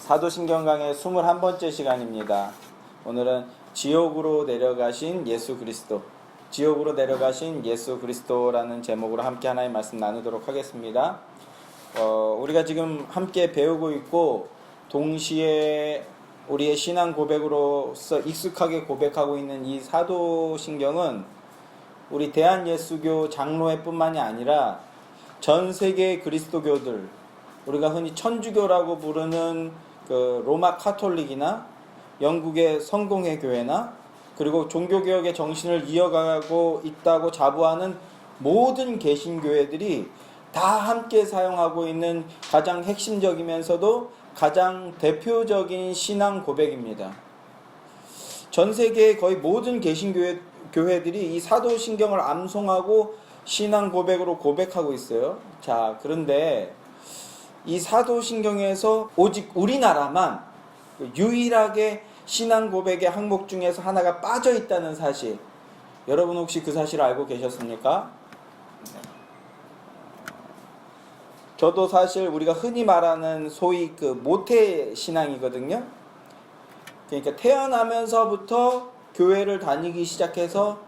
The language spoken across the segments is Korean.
사도신경 강의 21번째 시간입니다. 오늘은 지옥으로 내려가신 예수 그리스도, 지옥으로 내려가신 예수 그리스도라는 제목으로 함께 하나의 말씀 나누도록 하겠습니다. 우리가 지금 함께 배우고 있고 동시에 우리의 신앙 고백으로서 익숙하게 고백하고 있는 이 사도신경은 우리 대한예수교 장로회 뿐만이 아니라 전 세계 그리스도교들, 우리가 흔히 천주교라고 부르는 그 로마 카톨릭이나 영국의 성공회 교회나 그리고 종교개혁의 정신을 이어가고 있다고 자부하는 모든 개신교회들이 다 함께 사용하고 있는 가장 핵심적이면서도 가장 대표적인 신앙 고백입니다. 전 세계의 거의 모든 개신교회들이 이 사도신경을 암송하고 신앙 고백으로 고백하고 있어요. 자, 그런데 이 사도신경에서 오직 우리나라만 유일하게 신앙 고백의 항목 중에서 하나가 빠져 있다는 사실, 여러분 혹시 그 사실을 알고 계셨습니까? 저도 사실 우리가 흔히 말하는 소위 그 모태 신앙이거든요. 그러니까 태어나면서부터 교회를 다니기 시작해서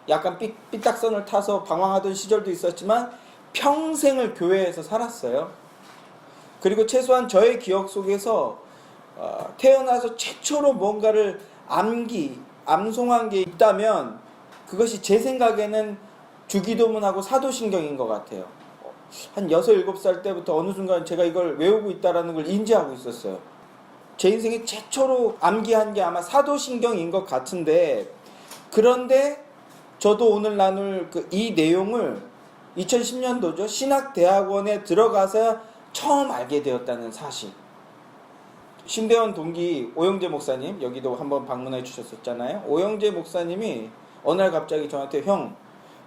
약간 삐딱선을 타서 방황하던 시절도 있었지만 평생을 교회에서 살았어요. 그리고 최소한 저의 기억 속에서 태어나서 최초로 뭔가를 암송한 게 있다면 그것이 제 생각에는 주기도문하고 사도신경인 것 같아요. 한 6, 7살 때부터 어느 순간 제가 이걸 외우고 있다는 걸 인지하고 있었어요. 제 인생에 최초로 암기한 게 아마 사도신경인 것 같은데, 그런데 저도 오늘 나눌 이 내용을 2010년도죠. 신학대학원에 들어가서 처음 알게 되었다는 사실. 신대원 동기 오영재 목사님, 여기도 한번 방문해 주셨었잖아요. 오영재 목사님이 어느 날 갑자기 저한테, 형,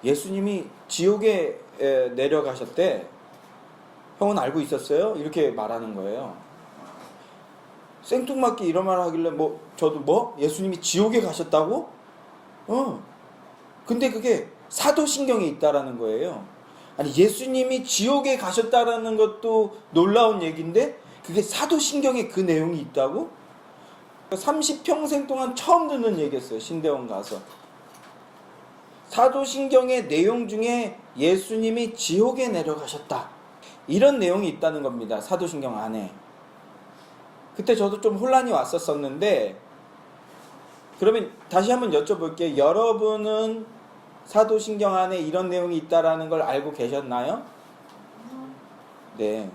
예수님이 지옥에 내려가셨대. 형은 알고 있었어요? 이렇게 말하는 거예요. 생뚱맞게 이런 말 하길래 저도 예수님이 지옥에 가셨다고? 근데 그게 사도신경에 있다라는 거예요. 아니, 예수님이 지옥에 가셨다라는 것도 놀라운 얘기인데 그게 사도신경에 그 내용이 있다고? 30평생 동안 처음 듣는 얘기였어요. 신대원 가서. 사도신경의 내용 중에 예수님이 지옥에 내려가셨다, 이런 내용이 있다는 겁니다. 사도신경 안에. 그때 저도 좀 혼란이 왔었는데, 그러면 다시 한번 여쭤볼게요. 여러분은 사도신경 안에 이런 내용이 있다라는 걸 알고 계셨나요? 네.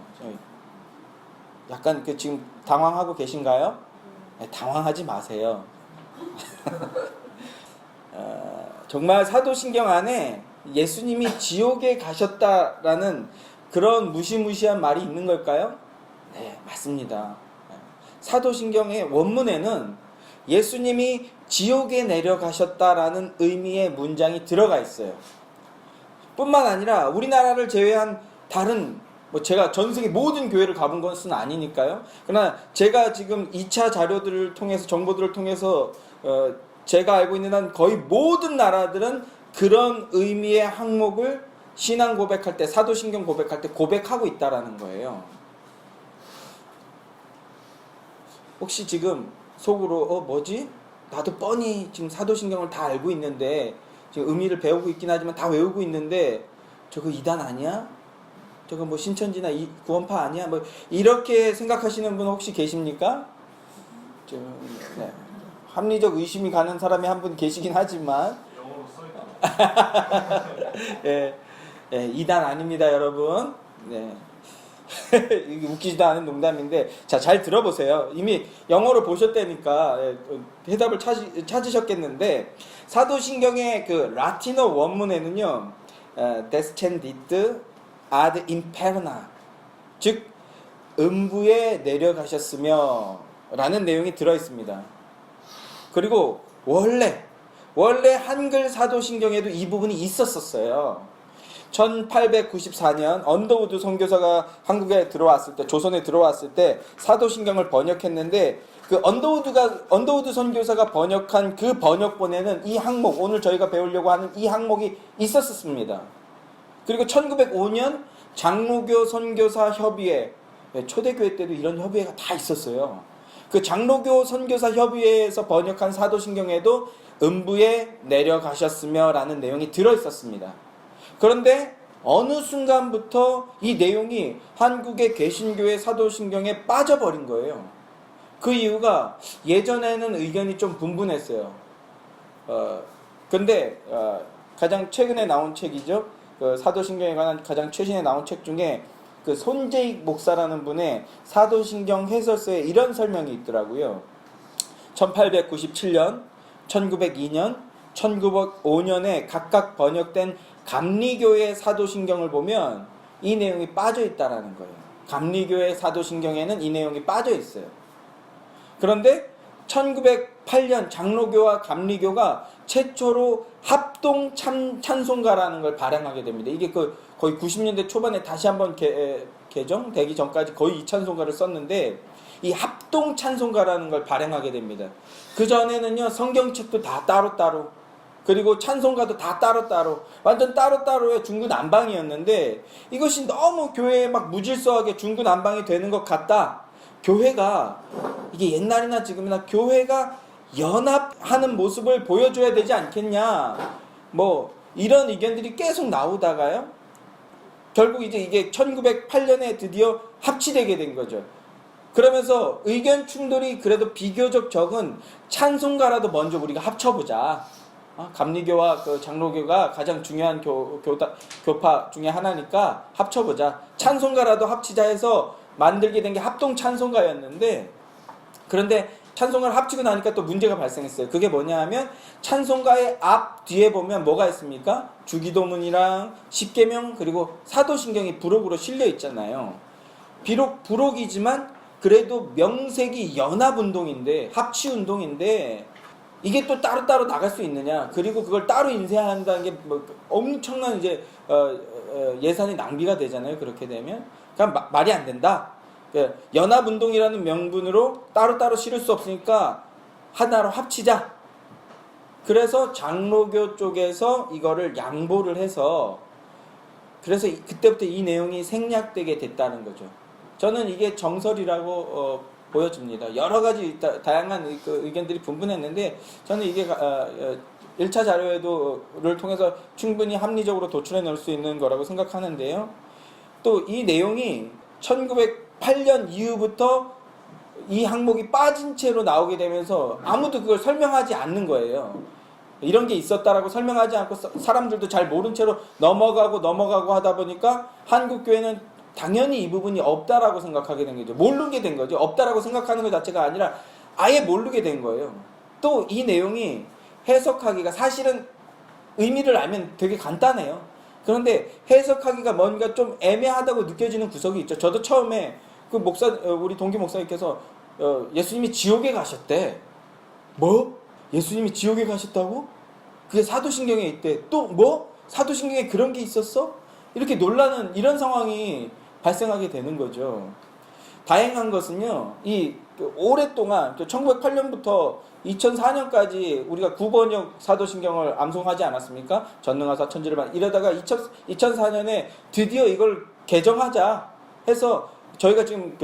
약간 지금 당황하고 계신가요? 네, 당황하지 마세요. 정말 사도신경 안에 예수님이 지옥에 가셨다라는 그런 무시무시한 말이 있는 걸까요? 네, 맞습니다. 사도신경의 원문에는 예수님이 지옥에 내려가셨다라는 의미의 문장이 들어가 있어요. 뿐만 아니라 우리나라를 제외한 다른, 제가 전 세계 모든 교회를 가본 것은 아니니까요. 그러나 제가 지금 2차 자료들을 통해서, 정보들을 통해서 제가 알고 있는 한 거의 모든 나라들은 그런 의미의 항목을 신앙 고백할 때, 사도신경 고백할 때 고백하고 있다라는 거예요. 혹시 지금 속으로 나도 뻔히 지금 사도신경을 다 알고 있는데, 지금 의미를 배우고 있긴 하지만 다 외우고 있는데 저거 이단 아니야? 저거 신천지나 구원파 아니야? 이렇게 생각하시는 분 혹시 계십니까? 네. 합리적 의심이 가는 사람이 한 분 계시긴 하지만 영어로 써있다. 예, 이단 아닙니다, 여러분. 네. 이게 웃기지도 않은 농담인데, 자, 잘 들어보세요. 이미 영어로 보셨다니까 해답을 찾으셨겠는데, 사도신경의 그 라틴어 원문에는요, descendit ad inferna, 즉 음부에 내려가셨으며 라는 내용이 들어있습니다. 그리고 원래 한글 사도신경에도 이 부분이 있었어요. 1894년 언더우드 선교사가 한국에 들어왔을 때, 조선에 들어왔을 때 사도신경을 번역했는데, 그 언더우드 선교사가 번역한 그 번역본에는 이 항목, 오늘 저희가 배우려고 하는 이 항목이 있었습니다. 그리고 1905년 장로교 선교사 협의회, 초대교회 때도 이런 협의회가 다 있었어요. 그 장로교 선교사 협의회에서 번역한 사도신경에도 음부에 내려가셨으며 라는 내용이 들어있었습니다. 그런데 어느 순간부터 이 내용이 한국의 개신교의 사도신경에 빠져버린 거예요. 그 이유가 예전에는 의견이 좀 분분했어요. 근데 가장 최근에 나온 책이죠. 그 사도신경에 관한 가장 최신에 나온 책 중에 그 손재익 목사라는 분의 사도신경 해설서에 이런 설명이 있더라고요. 1897년, 1902년, 1905년에 각각 번역된 감리교의 사도신경을 보면 이 내용이 빠져 있다라는 거예요. 감리교의 사도신경에는 이 내용이 빠져 있어요. 그런데 1908년 장로교와 감리교가 최초로 합동 찬송가라는 걸 발행하게 됩니다. 이게 거의 90년대 초반에 다시 한번 개정되기 전까지 거의 이 찬송가를 썼는데 이 합동 찬송가라는 걸 발행하게 됩니다. 그 전에는요 성경책도 다 따로따로 그리고 찬송가도 다 따로따로 완전 따로따로의 중구난방이었는데 이것이 너무 교회에 막 무질서하게 중구난방이 되는 것 같다. 교회가 이게 옛날이나 지금이나 교회가 연합하는 모습을 보여줘야 되지 않겠냐 뭐 이런 의견들이 계속 나오다가요 결국 이제 이게 1908년에 드디어 합치되게 된 거죠. 그러면서 의견 충돌이 그래도 비교적 적은 찬송가라도 먼저 우리가 합쳐보자. 감리교와 그 장로교가 가장 중요한 교파 중에 하나니까 합쳐보자. 찬송가라도 합치자 해서 만들게 된 게 합동 찬송가였는데 그런데 찬송가를 합치고 나니까 또 문제가 발생했어요. 그게 뭐냐 하면 찬송가의 앞 뒤에 보면 뭐가 있습니까? 주기도문이랑 십계명 그리고 사도신경이 부록으로 실려 있잖아요. 비록 부록이지만 그래도 명색이 연합운동인데 합치운동인데 이게 또 따로따로 나갈 수 있느냐 그리고 그걸 따로 인쇄한다는 게 뭐 엄청난 이제 예산이 낭비가 되잖아요. 그렇게 되면 그러니까 말이 안 된다. 연합운동이라는 명분으로 따로따로 실을 수 없으니까 하나로 합치자. 그래서 장로교 쪽에서 이거를 양보를 해서 그래서 그때부터 이 내용이 생략되게 됐다는 거죠. 저는 이게 정설이라고 보여집니다. 여러 가지 다양한 그 의견들이 분분했는데 저는 이게 1차 자료를 통해서 충분히 합리적으로 도출해 놓을 수 있는 거라고 생각하는데요. 또 이 내용이 1908년 이후부터 이 항목이 빠진 채로 나오게 되면서 아무도 그걸 설명하지 않는 거예요. 이런 게 있었다라고 설명하지 않고 사람들도 잘 모른 채로 넘어가고 하다 보니까 한국교회는 당연히 이 부분이 없다라고 생각하게 된 거죠. 모르게 된 거죠. 없다라고 생각하는 것 자체가 아니라 아예 모르게 된 거예요. 또 이 내용이 해석하기가 사실은 의미를 알면 되게 간단해요. 그런데 해석하기가 뭔가 좀 애매하다고 느껴지는 구석이 있죠. 저도 처음에 그 우리 동기 목사님께서 예수님이 지옥에 가셨대. 뭐? 예수님이 지옥에 가셨다고? 그게 사도신경에 있대. 또 뭐? 사도신경에 그런 게 있었어? 이렇게 놀라는 이런 상황이 발생하게 되는 거죠. 다행한 것은요, 오랫동안 1908년부터 2004년까지 우리가 구번역 사도신경을 암송하지 않았습니까? 전능하사 천지를 이러다가 2004년에 드디어 이걸 개정하자 해서 저희가 지금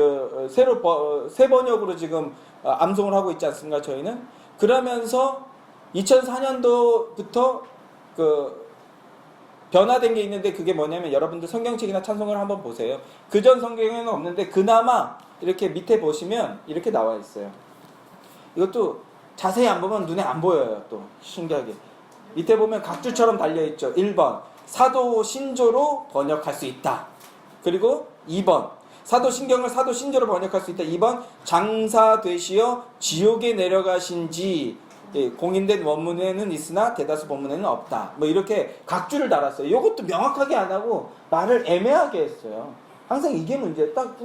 새로 새 번역으로 지금 암송을 하고 있지 않습니까? 저희는 그러면서 2004년도부터 변화된 게 있는데 그게 뭐냐면 여러분들 성경책이나 찬송을 한번 보세요. 그전 성경에는 없는데 그나마 이렇게 밑에 보시면 이렇게 나와 있어요. 이것도 자세히 안 보면 눈에 안 보여요. 또 신기하게 밑에 보면 각주처럼 달려있죠. 1번 사도신조로 번역할 수 있다. 그리고 2번 사도신경을 사도신조로 번역할 수 있다. 2번 장사되시어 지옥에 내려가신지 공인된 원문에는 있으나 대다수 본문에는 없다. 뭐 이렇게 각주를 달았어요. 이것도 명확하게 안 하고 말을 애매하게 했어요. 항상 이게 문제예요. 딱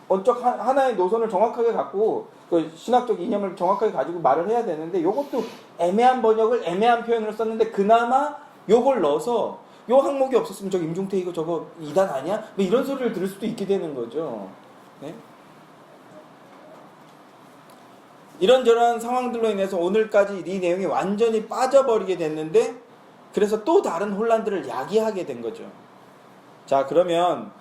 언적 하나의 노선을 정확하게 갖고 그 신학적 이념을 정확하게 가지고 말을 해야 되는데 이것도 애매한 번역을 애매한 표현을 썼는데 그나마 요걸 넣어서 요 항목이 없었으면 저기 임종태 이거 저거 이단 아니야? 뭐 이런 소리를 들을 수도 있게 되는 거죠. 네? 이런저런 상황들로 인해서 오늘까지 이 내용이 완전히 빠져버리게 됐는데 그래서 또 다른 혼란들을 야기하게 된 거죠. 자, 그러면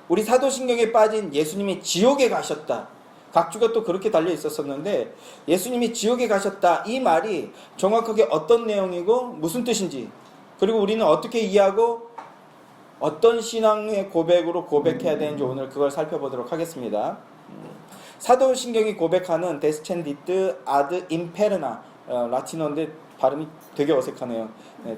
우리 사도신경에 빠진 예수님이 지옥에 가셨다. 각주가 또 그렇게 달려 있었었는데 예수님이 지옥에 가셨다 이 말이 정확하게 어떤 내용이고 무슨 뜻인지 그리고 우리는 어떻게 이해하고 어떤 신앙의 고백으로 고백해야 되는지 오늘 그걸 살펴보도록 하겠습니다. 사도신경이 고백하는 데스첸디트 아드 임페르나 라틴어인데 발음이 되게 어색하네요.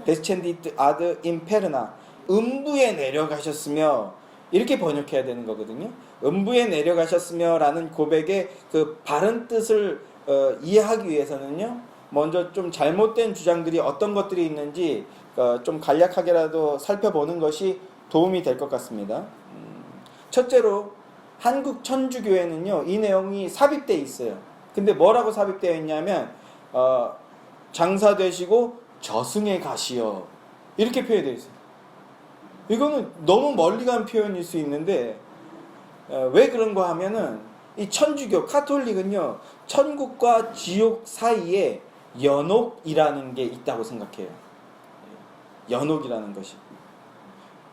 데스첸디트 아드 임페르나 음부에 내려가셨으며 이렇게 번역해야 되는 거거든요. 음부에 내려가셨으며 라는 고백의 그 바른 뜻을 이해하기 위해서는요 먼저 좀 잘못된 주장들이 어떤 것들이 있는지 좀 간략하게라도 살펴보는 것이 도움이 될 것 같습니다. 첫째로 한국 천주교회는요 이 내용이 삽입되어 있어요. 근데 뭐라고 삽입되어 있냐면 장사되시고 저승에 가시어 이렇게 표현되어 있어요. 이거는 너무 멀리 간 표현일 수 있는데 왜 그런가 하면은 이 천주교 카톨릭은요 천국과 지옥 사이에 연옥이라는 게 있다고 생각해요. 연옥이라는 것이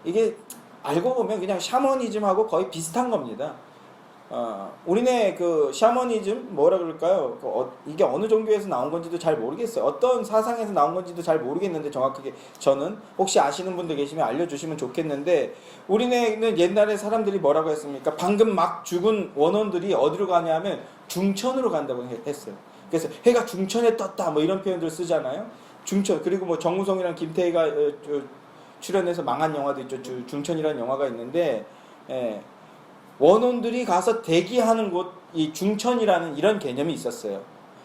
이게 알고 보면 그냥 샤머니즘하고 거의 비슷한 겁니다. 우리네 그 샤머니즘 뭐라 그럴까요? 이게 어느 종교에서 나온 건지도 잘 모르겠어요. 어떤 사상에서 나온 건지도 잘 모르겠는데 정확하게 저는 혹시 아시는 분들 계시면 알려주시면 좋겠는데 우리네는 옛날에 사람들이 뭐라고 했습니까? 방금 막 죽은 원혼들이 어디로 가냐면 중천으로 간다고 했어요. 그래서 해가 중천에 떴다 뭐 이런 표현들 쓰잖아요. 중천 그리고 뭐 정우성이랑 김태희가 출연해서 망한 영화도 있죠. 중천이라는 영화가 있는데 원혼들이 가서 대기하는 곳, 이 중천이라는 이런 개념이 있었어요.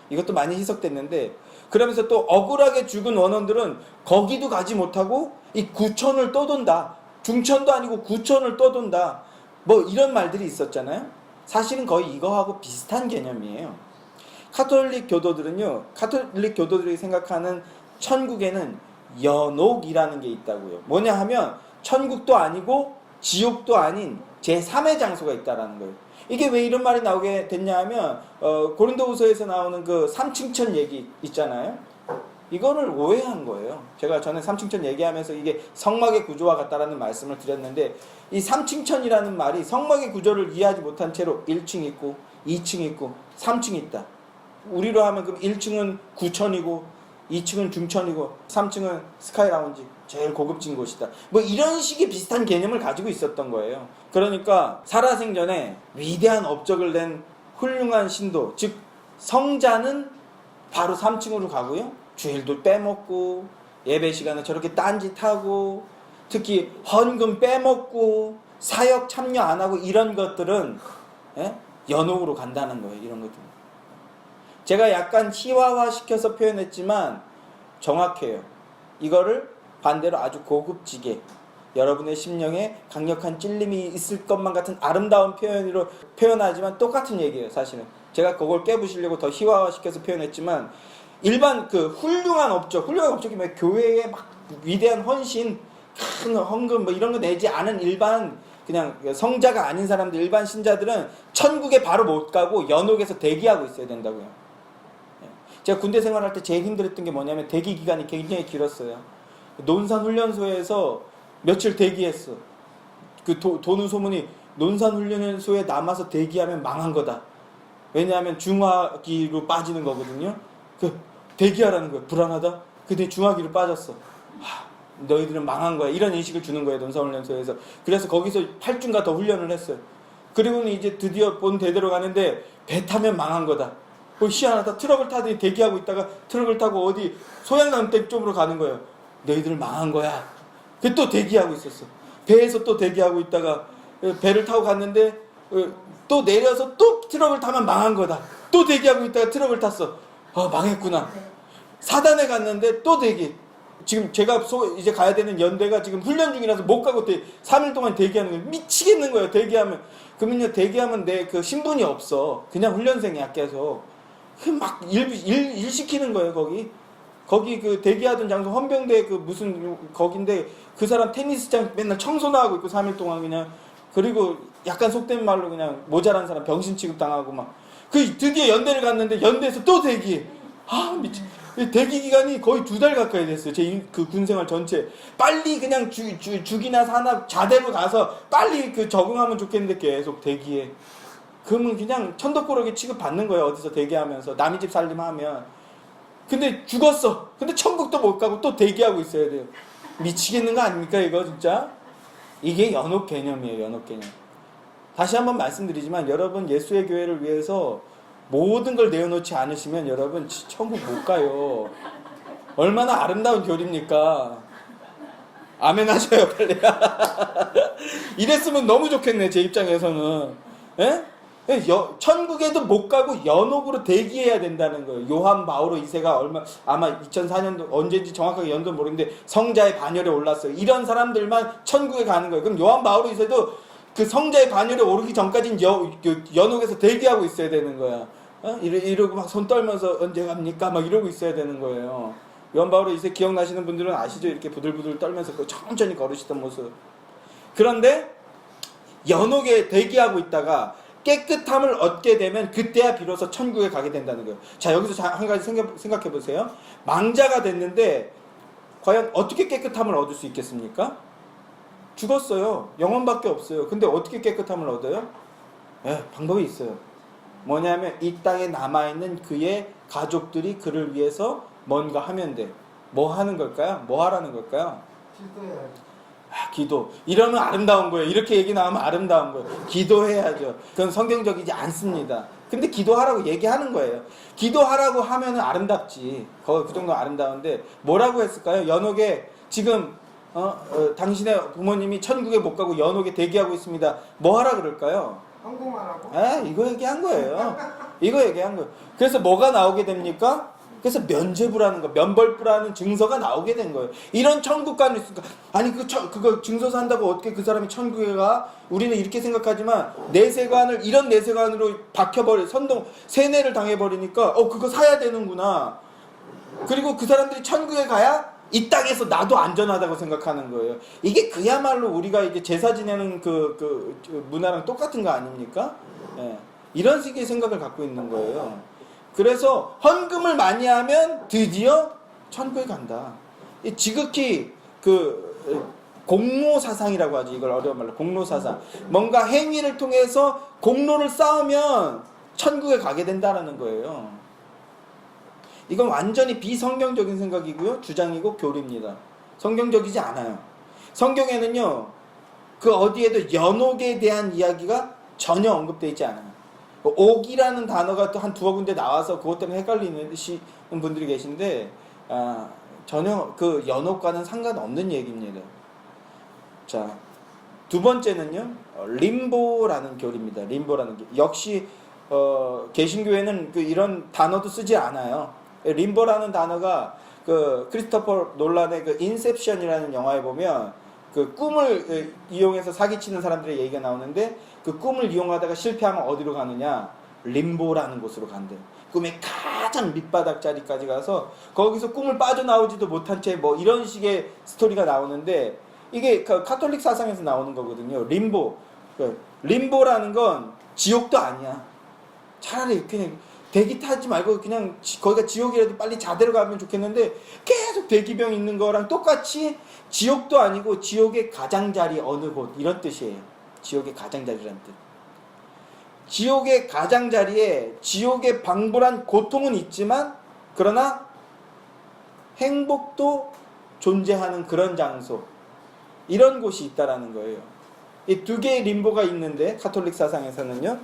이것도 많이 해석됐는데 그러면서 또 억울하게 죽은 원혼들은 거기도 가지 못하고 이 구천을 떠돈다. 중천도 아니고 구천을 떠돈다. 뭐 이런 말들이 있었잖아요. 사실은 거의 이거하고 비슷한 개념이에요. 카톨릭 교도들이 생각하는 천국에는 연옥이라는 게 있다고요. 뭐냐 하면 천국도 아니고 지옥도 아닌 제3의 장소가 있다라는 거예요. 이게 왜 이런 말이 나오게 됐냐 하면 고린도후서에서 나오는 그 삼층천 얘기 있잖아요. 이거를 오해한 거예요. 제가 전에 삼층천 얘기하면서 이게 성막의 구조와 같다라는 말씀을 드렸는데 이 삼층천이라는 말이 성막의 구조를 이해하지 못한 채로 1층 있고 2층 있고 3층 있다. 우리로 하면 그럼 1층은 구천이고 2층은 중천이고 3층은 스카이라운지 제일 고급진 곳이다. 뭐 이런 식의 비슷한 개념을 가지고 있었던 거예요. 그러니까 살아생전에 위대한 업적을 낸 훌륭한 신도 즉 성자는 바로 3층으로 가고요. 주일도 빼먹고 예배 시간에 저렇게 딴짓하고 특히 헌금 빼먹고 사역 참여 안 하고 이런 것들은 연옥으로 간다는 거예요. 이런 것들. 제가 약간 희화화시켜서 표현했지만 정확해요. 이거를 반대로 아주 고급지게 여러분의 심령에 강력한 찔림이 있을 것만 같은 아름다운 표현으로 표현하지만 똑같은 얘기예요. 사실은 제가 그걸 깨부시려고 더 희화화시켜서 표현했지만 일반 그 훌륭한 업적이 뭐 교회에 막 위대한 헌신 큰 헌금 뭐 이런 거 내지 않은 일반 그냥 성자가 아닌 사람들 일반 신자들은 천국에 바로 못 가고 연옥에서 대기하고 있어야 된다고요. 제가 군대 생활할 때 제일 힘들었던 게 뭐냐면 대기 기간이 굉장히 길었어요. 논산훈련소에서 며칠 대기했어. 도는 소문이 논산훈련소에 남아서 대기하면 망한 거다. 왜냐하면 중화기로 빠지는 거거든요. 대기하라는 거야. 불안하다? 근데 중화기로 빠졌어. 너희들은 망한 거야. 이런 인식을 주는 거예요. 논산훈련소에서. 그래서 거기서 8주인가 더 훈련을 했어요. 그리고는 이제 드디어 본 대대로 가는데 배 타면 망한 거다. 희한하다. 트럭을 타더니 대기하고 있다가 트럭을 타고 어디 소양강댐 쪽으로 가는 거예요. 너희들 망한 거야. 또 대기하고 있었어. 배에서 또 대기하고 있다가 배를 타고 갔는데 또 내려서 또 트럭을 타면 망한 거다. 또 대기하고 있다가 트럭을 탔어. 망했구나. 사단에 갔는데 또 대기. 지금 제가 이제 가야 되는 연대가 지금 훈련 중이라서 못 가고 3일 동안 대기하는 거예요. 미치겠는 거예요. 대기하면. 그러면요 대기하면 내 그 신분이 없어. 그냥 훈련생이야 계속. 막 일 시키는 거예요. 거기 그 대기하던 장소 헌병대 그 무슨 거긴데 그 사람 테니스장 맨날 청소나 하고 있고 3일 동안 그냥. 그리고 약간 속된 말로 그냥 모자란 사람 병신 취급 당하고 막. 드디어 연대를 갔는데 연대에서 또 대기해. 대기 기간이 거의 2달 가까이 됐어요. 제 그 군생활 전체. 빨리 그냥 죽이나 사나 자대로 가서 빨리 적응하면 좋겠는데 계속 대기해. 그러면 그냥 천덕꾸러기 취급받는 거예요. 어디서 대기하면서 남의 집 살림하면. 근데 죽었어. 근데 천국도 못 가고 또 대기하고 있어야 돼요. 미치겠는 거 아닙니까 이거 진짜? 이게 연옥 개념이에요. 연옥 개념. 다시 한번 말씀드리지만 여러분 예수의 교회를 위해서 모든 걸 내어놓지 않으시면 여러분 천국 못 가요. 얼마나 아름다운 교리입니까? 아멘 하셔요 빨리. 이랬으면 너무 좋겠네 제 입장에서는. 예? 천국에도 못 가고 연옥으로 대기해야 된다는 거예요. 요한 바오로 2세가 아마 2004년도 언제인지 정확하게 연도 모르겠는데 성자의 반열에 올랐어요. 이런 사람들만 천국에 가는 거예요. 그럼 요한 바오로 2세도 그 성자의 반열에 오르기 전까지는 연옥에서 대기하고 있어야 되는 거야. 이러고 막 손 떨면서 언제 갑니까? 막 이러고 있어야 되는 거예요. 요한 바오로 2세 기억나시는 분들은 아시죠? 이렇게 부들부들 떨면서 천천히 걸으시던 모습. 그런데 연옥에 대기하고 있다가 깨끗함을 얻게 되면 그때야 비로소 천국에 가게 된다는 거예요. 자, 여기서 한 가지 생각해 보세요. 망자가 됐는데 과연 어떻게 깨끗함을 얻을 수 있겠습니까? 죽었어요. 영혼밖에 없어요. 근데 어떻게 깨끗함을 얻어요? 방법이 있어요. 뭐냐면 이 땅에 남아있는 그의 가족들이 그를 위해서 뭔가 하면 돼. 뭐 하는 걸까요? 뭐 하라는 걸까요? 기도해야지. 기도. 이러면 아름다운 거예요. 이렇게 얘기 나오면 아름다운 거예요. 기도해야죠. 그건 성경적이지 않습니다. 근데 기도하라고 얘기하는 거예요. 기도하라고 하면 아름답지. 그 정도 아름다운데 뭐라고 했을까요? 연옥에 지금 당신의 부모님이 천국에 못 가고 연옥에 대기하고 있습니다. 뭐 하라 그럴까요? 한국말하고? 이거 얘기한 거예요. 이거 얘기한 거예요. 그래서 뭐가 나오게 됩니까? 그래서 면죄부라는 거, 면벌부라는 증서가 나오게 된 거예요. 이런 천국관이 있으니까 아니 그거 증서서 한다고 어떻게 그 사람이 천국에 가? 우리는 이렇게 생각하지만 내세관을 이런 내세관으로 박혀버려 세뇌를 당해버리니까 그거 사야 되는구나. 그리고 그 사람들이 천국에 가야 이 땅에서 나도 안전하다고 생각하는 거예요. 이게 그야말로 우리가 이제 제사 지내는 그 문화랑 똑같은 거 아닙니까? 예. 이런 식의 생각을 갖고 있는 거예요. 그래서 헌금을 많이 하면 드디어 천국에 간다. 지극히 공로 사상이라고 하지. 이걸 어려운 말로 공로 사상. 뭔가 행위를 통해서 공로를 쌓으면 천국에 가게 된다는 거예요. 이건 완전히 비성경적인 생각이고요. 주장이고 교리입니다. 성경적이지 않아요. 성경에는요. 그 어디에도 연옥에 대한 이야기가 전혀 언급되어 있지 않아요. 옥이라는 단어가 또 한 두어 군데 나와서 그것 때문에 헷갈리는 분들이 계신데 전혀 그 연옥과는 상관없는 얘기입니다. 자, 두 번째는요. 림보라는 교리입니다. 림보라는 교. 역시 개신교회는 이런 단어도 쓰지 않아요. 림보라는 단어가 크리스토퍼 놀란의 인셉션이라는 영화에 보면 꿈을 이용해서 사기치는 사람들의 얘기가 나오는데 그 꿈을 이용하다가 실패하면 어디로 가느냐? 림보라는 곳으로 간대. 꿈의 가장 밑바닥 자리까지 가서 거기서 꿈을 빠져나오지도 못한 채 뭐 이런 식의 스토리가 나오는데 이게 카톨릭 사상에서 나오는 거거든요. 림보. 림보라는 건 지옥도 아니야. 차라리 그냥 대기 타지 말고 그냥 거기가 지옥이라도 빨리 자대로 가면 좋겠는데 계속 대기병 있는 거랑 똑같이 지옥도 아니고 지옥의 가장자리 어느 곳 이런 뜻이에요. 지옥의 가장자리라는 뜻. 지옥의 가장자리에 지옥의 방불한 고통은 있지만 그러나 행복도 존재하는 그런 장소 이런 곳이 있다라는 거예요. 이 두 개의 림보가 있는데 카톨릭 사상에서는요.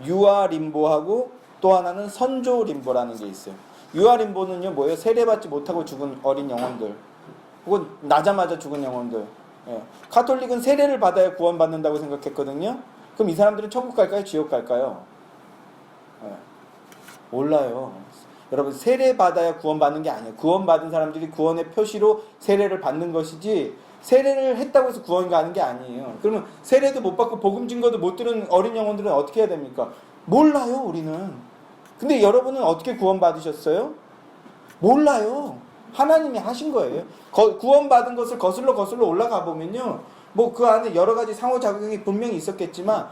유아 림보하고 또 하나는 선조 림보라는 게 있어요. 유아 림보는요 뭐예요? 세례받지 못하고 죽은 어린 영혼들 혹은 나자마자 죽은 영혼들. 예. 카톨릭은 세례를 받아야 구원받는다고 생각했거든요. 그럼 이 사람들은 천국 갈까요? 지옥 갈까요? 예. 몰라요. 여러분 세례 받아야 구원받는 게 아니에요. 구원받은 사람들이 구원의 표시로 세례를 받는 것이지 세례를 했다고 해서 구원 가는 게 아니에요. 그러면 세례도 못 받고 복음 증거도 못 들은 어린 영혼들은 어떻게 해야 됩니까? 몰라요 우리는. 근데 여러분은 어떻게 구원받으셨어요? 몰라요. 하나님이 하신 거예요. 구원받은 것을 거슬러 올라가 보면요. 뭐 그 안에 여러 가지 상호작용이 분명히 있었겠지만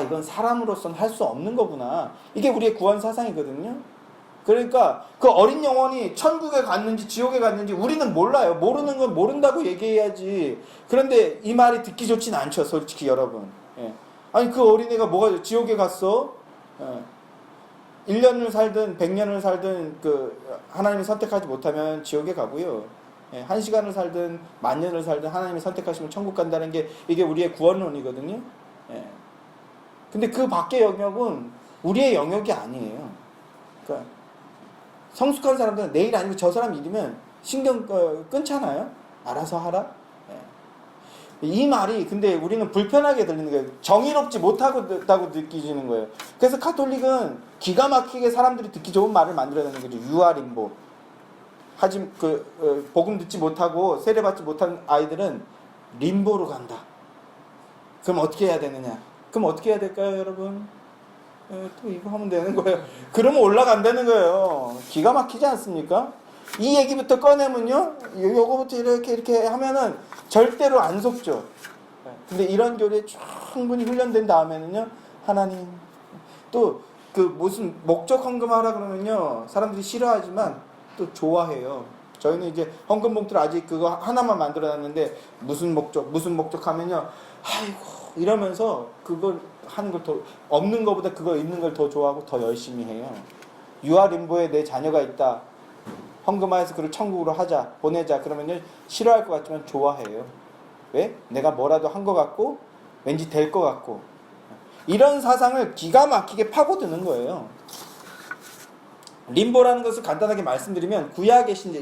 이건 사람으로서는 할 수 없는 거구나. 이게 우리의 구원 사상이거든요. 그러니까 그 어린 영혼이 천국에 갔는지 지옥에 갔는지 우리는 몰라요. 모르는 건 모른다고 얘기해야지. 그런데 이 말이 듣기 좋진 않죠. 솔직히 여러분. 예. 아니 그 어린애가 뭐가 지옥에 갔어? 1년을 살든 100년을 살든 그 하나님이 선택하지 못하면 지옥에 가고요. 1시간을 살든 10,000년을 살든 하나님이 선택하시면 천국 간다는 게 이게 우리의 구원론이거든요. 근데 그 밖의 영역은 우리의 영역이 아니에요. 그러니까 성숙한 사람들은 내일 아니면 저 사람 일이면 신경 끊잖아요. 알아서 하라. 이 말이 근데 우리는 불편하게 들리는 거예요. 정의롭지 못하다고 느끼시는 거예요. 그래서 가톨릭은 기가 막히게 사람들이 듣기 좋은 말을 만들어내는 거죠. 유아림보. 하지만 복음 듣지 못하고 세례받지 못한 아이들은 림보로 간다. 그럼 어떻게 해야 되느냐? 그럼 어떻게 해야 될까요, 여러분? 또 이거 하면 되는 거예요. 그러면 올라간다는 거예요. 기가 막히지 않습니까? 이 얘기부터 꺼내면요, 요거부터 이렇게 하면은 절대로 안 속죠. 근데 이런 교리에 충분히 훈련된 다음에는요, 하나님 또 그 무슨 목적 헌금하라 그러면요, 사람들이 싫어하지만 또 좋아해요. 저희는 이제 헌금 봉투를 아직 그거 하나만 만들어놨는데 무슨 목적 하면요, 아이고 이러면서 그걸 하는 걸 더 없는 것보다 그거 있는 걸 더 좋아하고 더 열심히 해요. 유아림보에 내 자녀가 있다. 헌금하여서 그를 천국으로 보내자. 그러면요, 싫어할 것 같지만 좋아해요. 왜? 내가 뭐라도 한 것 같고 왠지 될 것 같고. 이런 사상을 기가 막히게 파고드는 거예요. 림보라는 것을 간단하게 말씀드리면 구약의 신자,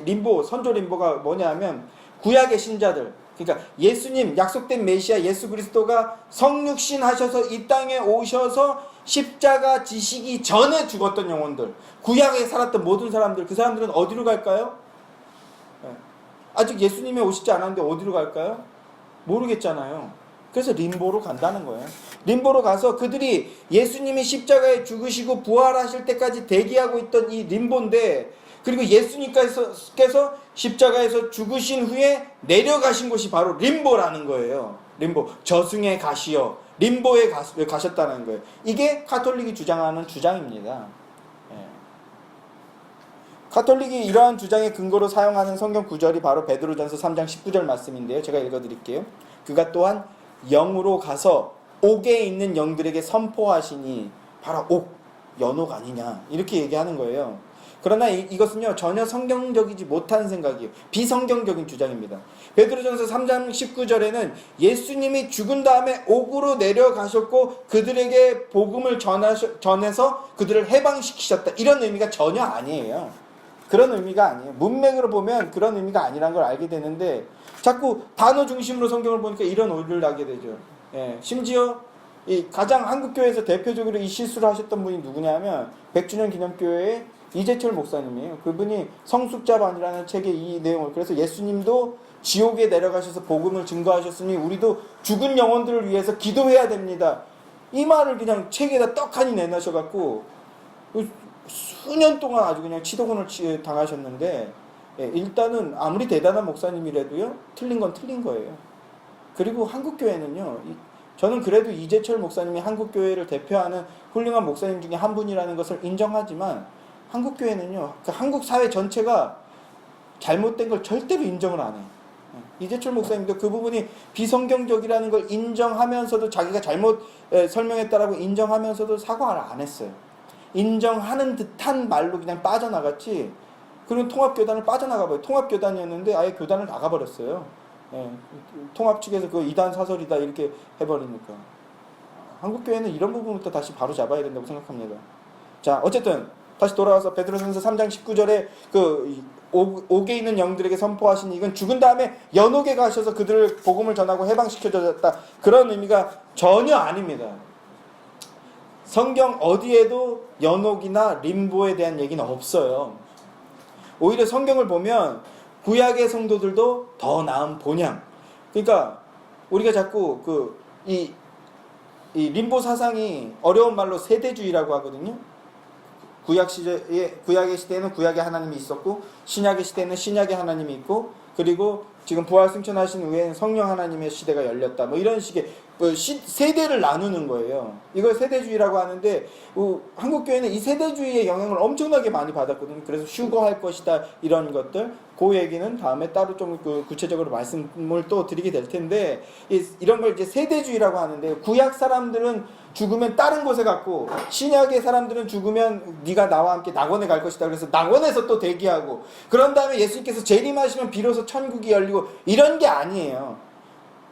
선조 림보가 뭐냐면 구약의 신자들, 그러니까 예수님, 약속된 메시아 예수 그리스도가 성육신 하셔서 이 땅에 오셔서 십자가 지시기 전에 죽었던 영혼들, 구약에 살았던 모든 사람들, 그 사람들은 어디로 갈까요? 아직 예수님이 오시지 않았는데 어디로 갈까요? 모르겠잖아요. 그래서 림보로 간다는 거예요. 림보로 가서 그들이 예수님이 십자가에 죽으시고 부활하실 때까지 대기하고 있던 이 림보인데, 그리고 예수님께서 십자가에서 죽으신 후에 내려가신 곳이 바로 림보라는 거예요. 림보, 저승에 가시어 림보에 가셨다는 거예요. 이게 가톨릭이 주장하는 주장입니다. 가톨릭이 이러한 주장의 근거로 사용하는 성경 구절이 바로 베드로전서 3장 19절 말씀인데요. 제가 읽어드릴게요. 그가 또한 영으로 가서 옥에 있는 영들에게 선포하시니, 바로 연옥 아니냐 이렇게 얘기하는 거예요. 그러나 이것은요, 전혀 성경적이지 못한 생각이에요. 비성경적인 주장입니다. 베드로전서 3장 19절에는 예수님이 죽은 다음에 옥으로 내려가셨고 그들에게 복음을 전해서 그들을 해방시키셨다, 이런 의미가 전혀 아니에요. 그런 의미가 아니에요. 문맥으로 보면 그런 의미가 아니라는 걸 알게 되는데, 자꾸 단어 중심으로 성경을 보니까 이런 오류를 하게 되죠. 심지어 이 가장 한국교회에서 대표적으로 이 실수를 하셨던 분이 누구냐면 백주년 기념교회의 이재철 목사님이에요. 그분이 성숙자반이라는 책에 이 내용을, 그래서 예수님도 지옥에 내려가셔서 복음을 증거하셨으니 우리도 죽은 영혼들을 위해서 기도해야 됩니다, 이 말을 그냥 책에다 떡하니 내놓으셔갖고 수년 동안 아주 그냥 치도곤을 당하셨는데, 일단은 아무리 대단한 목사님이라도요, 틀린 건 틀린 거예요. 그리고 한국교회는요, 저는 그래도 이재철 목사님이 한국교회를 대표하는 훌륭한 목사님 중에 한 분이라는 것을 인정하지만, 한국교회는요, 그 한국 사회 전체가 잘못된 걸 절대로 인정을 안 해요. 이재철 목사님도 그 부분이 비성경적이라는 걸 인정하면서도, 자기가 잘못 설명했다라고 인정하면서도 사과를 안 했어요. 인정하는 듯한 말로 그냥 빠져나갔지. 그리고 통합교단을 빠져나가버려요. 통합교단이었는데 아예 교단을 나가버렸어요. 통합 측에서 그거 이단 사설이다 이렇게 해버리니까. 한국교회는 이런 부분부터 다시 바로 잡아야 된다고 생각합니다. 자, 어쨌든 다시 돌아와서 베드로전서 3장 19절에 그 옥에 있는 영들에게 선포하신, 이건 죽은 다음에 연옥에 가셔서 그들을 복음을 전하고 해방시켜줬다, 그런 의미가 전혀 아닙니다. 성경 어디에도 연옥이나 림보에 대한 얘기는 없어요. 오히려 성경을 보면 구약의 성도들도 더 나은 본향. 그러니까 우리가 자꾸 이 림보 사상이 어려운 말로 세대주의라고 하거든요. 구약의 시대에는 구약의 하나님이 있었고, 신약의 시대에는 신약의 하나님이 있고, 그리고 지금 부활 승천하신 후에는 성령 하나님의 시대가 열렸다, 뭐 이런 식의 세대를 나누는 거예요. 이걸 세대주의라고 하는데 한국 교회는 이 세대주의의 영향을 엄청나게 많이 받았거든요. 그래서 휴거할 것이다 이런 것들 그 얘기는 다음에 따로 좀 구체적으로 말씀을 또 드리게 될 텐데 이런 걸 이제 세대주의라고 하는데 구약 사람들은 죽으면 다른 곳에 갔고 신약의 사람들은 죽으면 네가 나와 함께 낙원에 갈 것이다. 그래서 낙원에서 또 대기하고 그런 다음에 예수님께서 재림하시면 비로소 천국이 열리고 이런 게 아니에요.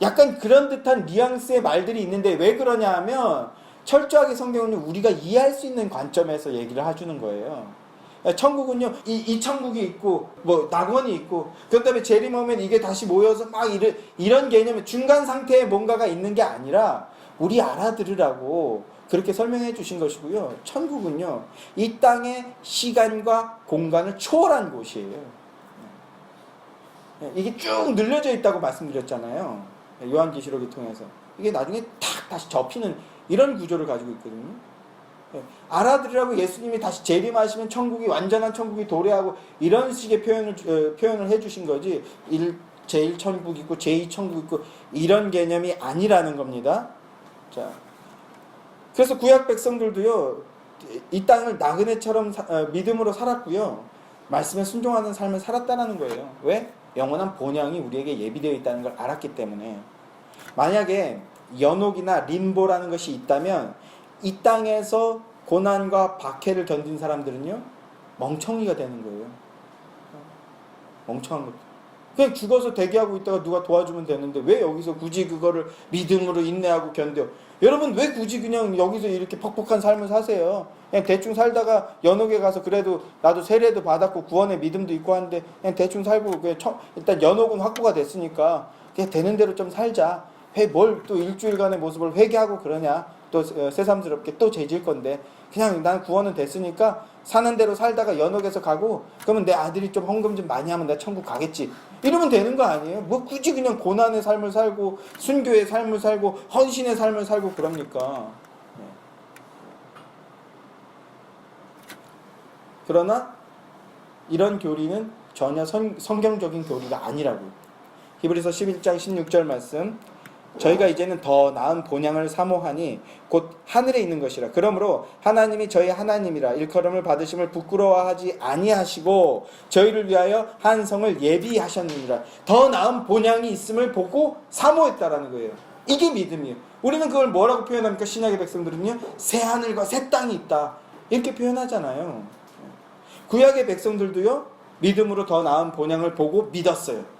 약간 그런 듯한 뉘앙스의 말들이 있는데 왜 그러냐 하면 철저하게 성경은 우리가 이해할 수 있는 관점에서 얘기를 해주는 거예요. 천국은요, 이 천국이 있고, 뭐, 낙원이 있고, 그 다음에 재림 오면 이게 다시 모여서 막 이런 개념의 중간 상태에 뭔가가 있는 게 아니라 우리 알아들으라고 그렇게 설명해 주신 것이고요. 천국은요, 이 땅의 시간과 공간을 초월한 곳이에요. 이게 쭉 늘려져 있다고 말씀드렸잖아요. 요한계시록을 통해서 이게 나중에 탁 다시 접히는 이런 구조를 가지고 있거든요. 알아들으라고 예수님이 다시 재림하시면 천국이 완전한 천국이 도래하고 이런 식의 표현을 해주신 거지 제1 천국 있고 제2 천국 있고 이런 개념이 아니라는 겁니다. 자, 그래서 구약 백성들도요 이 땅을 나그네처럼 믿음으로 살았고요 말씀에 순종하는 삶을 살았다는 거예요. 왜? 영원한 본향이 우리에게 예비되어 있다는 걸 알았기 때문에. 만약에 연옥이나 림보라는 것이 있다면 이 땅에서 고난과 박해를 견딘 사람들은요 멍청이가 되는 거예요. 멍청한 것. 그냥 죽어서 대기하고 있다가 누가 도와주면 되는데 왜 여기서 굳이 그거를 믿음으로 인내하고 견뎌? 여러분 왜 굳이 그냥 여기서 이렇게 퍽퍽한 삶을 사세요? 그냥 대충 살다가 연옥에 가서 그래도 나도 세례도 받았고 구원의 믿음도 있고 한데 그냥 대충 살고 그냥 일단 연옥은 확보가 됐으니까 그냥 되는 대로 좀 살자. 뭘 또 일주일간의 모습을 회개하고 그러냐? 또 새삼스럽게 또 죄질 건데 그냥 난 구원은 됐으니까 사는 대로 살다가 연옥에서 가고 그러면 내 아들이 좀 헌금 좀 많이 하면 나 천국 가겠지. 이러면 되는 거 아니에요? 뭐 굳이 그냥 고난의 삶을 살고 순교의 삶을 살고 헌신의 삶을 살고 그럽니까? 그러나 이런 교리는 전혀 성경적인 교리가 아니라고요. 히브리서 11장 16절 말씀 저희가 이제는 더 나은 본향을 사모하니 곧 하늘에 있는 것이라. 그러므로 하나님이 저희 하나님이라 일컬음을 받으심을 부끄러워하지 아니하시고 저희를 위하여 한 성을 예비하셨느니라. 더 나은 본향이 있음을 보고 사모했다라는 거예요. 이게 믿음이에요. 우리는 그걸 뭐라고 표현합니까? 신약의 백성들은요 새 하늘과 새 땅이 있다 이렇게 표현하잖아요. 구약의 백성들도요 믿음으로 더 나은 본향을 보고 믿었어요.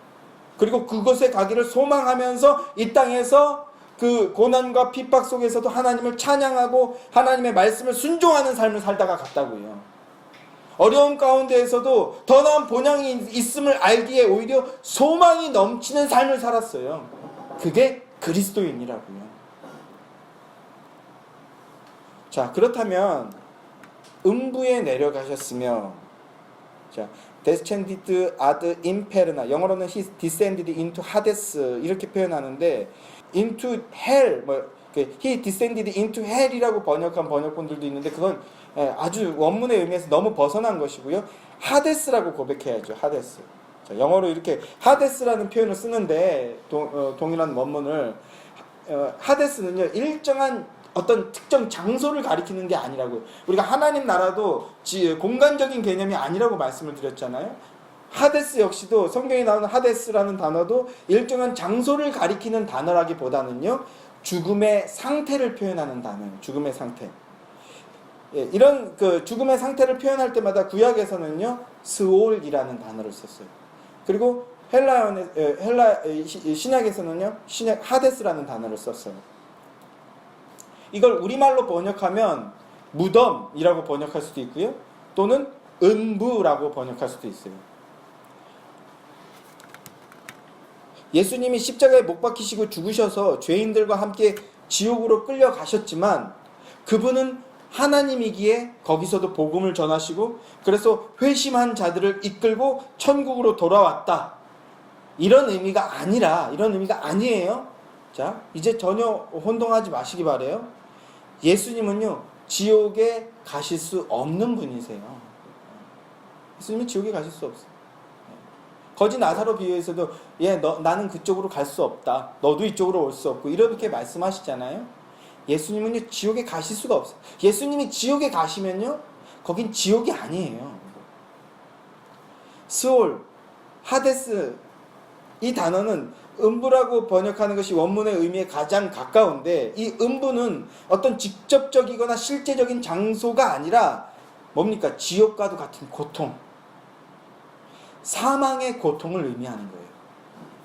그리고 그것에 가기를 소망하면서 이 땅에서 그 고난과 핍박 속에서도 하나님을 찬양하고 하나님의 말씀을 순종하는 삶을 살다가 갔다고요. 어려움 가운데에서도 더 나은 본향이 있음을 알기에 오히려 소망이 넘치는 삶을 살았어요. 그게 그리스도인이라고요. 자, 그렇다면 음부에 내려가셨으며 자, descended ad inferna 영어로는 he descended into Hades 이렇게 표현하는데 into hell he descended into hell이라고 번역한 번역본들도 있는데 그건 아주 원문의 의미에서 너무 벗어난 것이고요. 하데스라고 고백해야죠. 하데스. 자, 영어로 이렇게 하데스라는 표현을 쓰는데 동일한 원문을 하데스는요 일정한 어떤 특정 장소를 가리키는 게 아니라고요. 우리가 하나님 나라도 공간적인 개념이 아니라고 말씀을 드렸잖아요. 하데스 역시도 성경에 나오는 하데스라는 단어도 일정한 장소를 가리키는 단어라기보다는요 죽음의 상태를 표현하는 단어예요. 죽음의 상태. 이런 그 죽음의 상태를 표현할 때마다 구약에서는요 스올이라는 단어를 썼어요. 그리고 신약에서는요 하데스라는 단어를 썼어요. 이걸 우리말로 번역하면 무덤이라고 번역할 수도 있고요. 또는 음부라고 번역할 수도 있어요. 예수님이 십자가에 못 박히시고 죽으셔서 죄인들과 함께 지옥으로 끌려가셨지만 그분은 하나님이기에 거기서도 복음을 전하시고 그래서 회심한 자들을 이끌고 천국으로 돌아왔다. 이런 의미가 아니에요. 자, 이제 전혀 혼동하지 마시기 바래요. 예수님은요 지옥에 가실 수 없는 분이세요. 예수님은 지옥에 가실 수 없어요. 거지 나사로 비유해서도 나는 그쪽으로 갈 수 없다. 너도 이쪽으로 올 수 없고 이렇게 말씀하시잖아요. 예수님은요 지옥에 가실 수가 없어요. 예수님이 지옥에 가시면요 거긴 지옥이 아니에요. 스올, 하데스 이 단어는 음부라고 번역하는 것이 원문의 의미에 가장 가까운데 이 음부는 어떤 직접적이거나 실제적인 장소가 아니라 뭡니까? 지옥과도 같은 고통, 사망의 고통을 의미하는 거예요.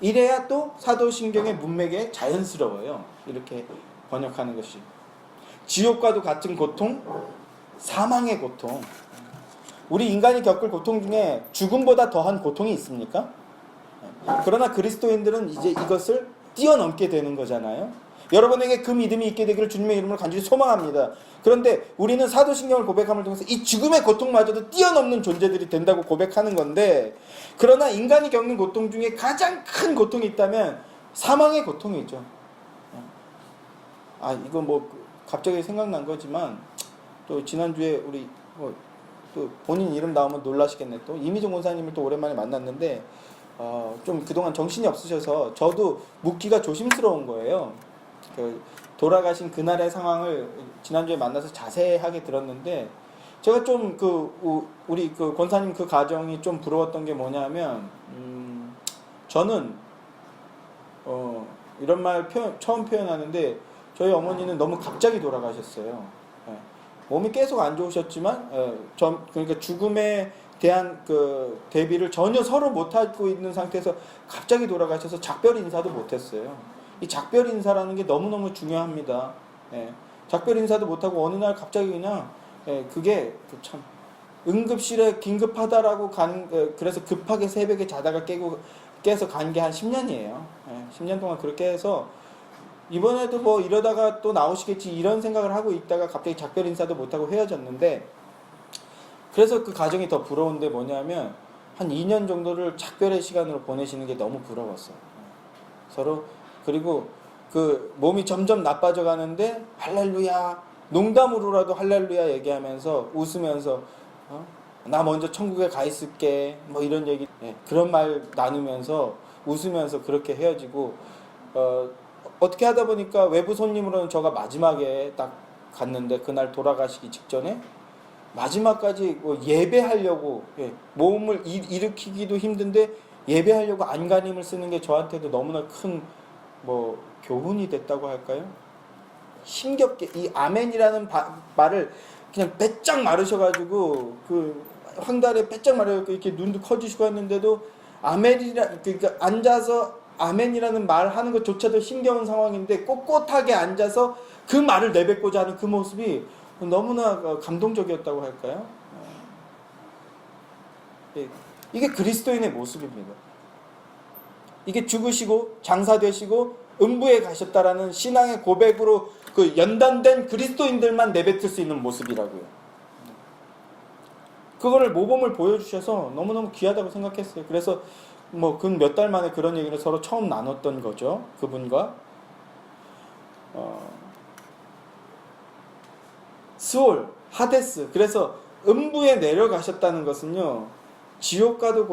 이래야 또 사도신경의 문맥에 자연스러워요. 이렇게 번역하는 것이. 지옥과도 같은 고통, 사망의 고통. 우리 인간이 겪을 고통 중에 죽음보다 더한 고통이 있습니까? 그러나 그리스도인들은 이제 이것을 뛰어넘게 되는 거잖아요. 여러분에게 그 믿음이 있게 되기를 주님의 이름으로 간절히 소망합니다. 그런데 우리는 사도신경을 고백함을 통해서 이 죽음의 고통마저도 뛰어넘는 존재들이 된다고 고백하는 건데, 그러나 인간이 겪는 고통 중에 가장 큰 고통이 있다면 사망의 고통이죠. 이거 갑자기 생각난 거지만 또 지난주에 우리 또 본인 이름 나오면 놀라시겠네. 또 이미정 권사님을 또 오랜만에 만났는데 좀 그동안 정신이 없으셔서 저도 묻기가 조심스러운 거예요. 돌아가신 그날의 상황을 지난주에 만나서 자세하게 들었는데 제가 좀 우리 권사님 그 가정이 좀 부러웠던 게 뭐냐면 저는 이런 말 처음 표현하는데 저희 어머니는 너무 갑자기 돌아가셨어요. 몸이 계속 안 좋으셨지만 그러니까 죽음에 대한 그 대비를 전혀 서로 못하고 있는 상태에서 갑자기 돌아가셔서 작별 인사도 못했어요. 이 작별 인사라는 게 너무너무 중요합니다. 작별 인사도 못하고 어느 날 갑자기 그냥 그게 참 응급실에 긴급하다라고 그래서 급하게 새벽에 자다가 깨서 간 게 한 10년이에요. 10년 동안 그렇게 해서 이번에도 이러다가 또 나오시겠지 이런 생각을 하고 있다가 갑자기 작별 인사도 못하고 헤어졌는데, 그래서 그 가정이 더 부러운데 뭐냐면 한 2년 정도를 작별의 시간으로 보내시는 게 너무 부러웠어요. 서로. 그리고 그 몸이 점점 나빠져 가는데 할렐루야, 농담으로라도 할렐루야 얘기하면서 웃으면서 나 먼저 천국에 가 있을게 이런 얘기, 그런 말 나누면서 웃으면서 그렇게 헤어지고, 어떻게 하다 보니까 외부 손님으로는 저가 마지막에 딱 갔는데 그날 돌아가시기 직전에 마지막까지 예배하려고 몸을 일으키기도 힘든데 예배하려고 안간힘을 쓰는 게 저한테도 너무나 큰 교훈이 됐다고 할까요? 힘겹게 이 아멘이라는 말을 그냥 빼짝 마르셔가지고 그 황달에 빼짝 마르고 이렇게 눈도 커지시고 했는데도 그러니까 앉아서 아멘이라는 말 하는 것조차도 힘겨운 상황인데 꼿꼿하게 앉아서 그 말을 내뱉고자 하는 그 모습이 너무나 감동적이었다고 할까요? 이게 그리스도인의 모습입니다. 이게 죽으시고 장사되시고 음부에 가셨다라는 신앙의 고백으로 그 연단된 그리스도인들만 내뱉을 수 있는 모습이라고요. 그거를 모범을 보여주셔서 너무너무 귀하다고 생각했어요. 그래서 근 몇 달 만에 그런 얘기를 서로 처음 나눴던 거죠. 그분과. 스올, 하데스. 그래서 음부에 내려가셨다는 것은요, 지옥과도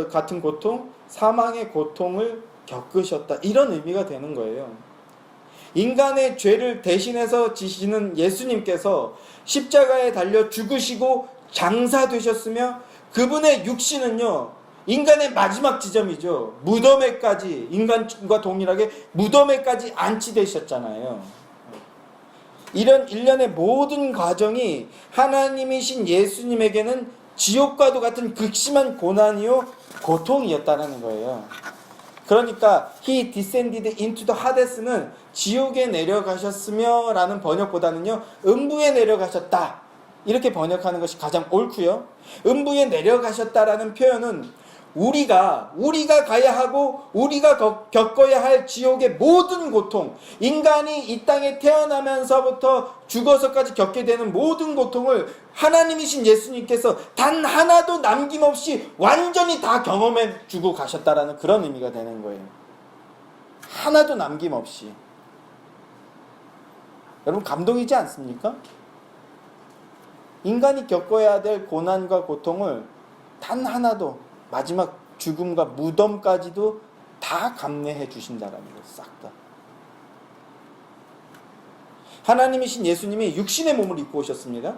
같은 고통, 사망의 고통을 겪으셨다. 이런 의미가 되는 거예요. 인간의 죄를 대신해서 지시는 예수님께서 십자가에 달려 죽으시고 장사되셨으며 그분의 육신은요, 인간의 마지막 지점이죠. 무덤에까지, 인간과 동일하게 무덤에까지 안치되셨잖아요. 이런 일련의 모든 과정이 하나님이신 예수님에게는 지옥과도 같은 극심한 고난이요 고통이었다는 거예요. 그러니까 He descended into the Hades는 지옥에 내려가셨으며 라는 번역보다는요, 음부에 내려가셨다 이렇게 번역하는 것이 가장 옳고요. 음부에 내려가셨다라는 표현은 우리가 가야 하고 우리가 겪어야 할 지옥의 모든 고통, 인간이 이 땅에 태어나면서부터 죽어서까지 겪게 되는 모든 고통을 하나님이신 예수님께서 단 하나도 남김없이 완전히 다 경험해 주고 가셨다라는 그런 의미가 되는 거예요. 하나도 남김없이. 여러분 감동이지 않습니까? 인간이 겪어야 될 고난과 고통을 단 하나도 마지막 죽음과 무덤까지도 다 감내해 주신다라는 거예요. 싹 다. 하나님이신 예수님이 육신의 몸을 입고 오셨습니다.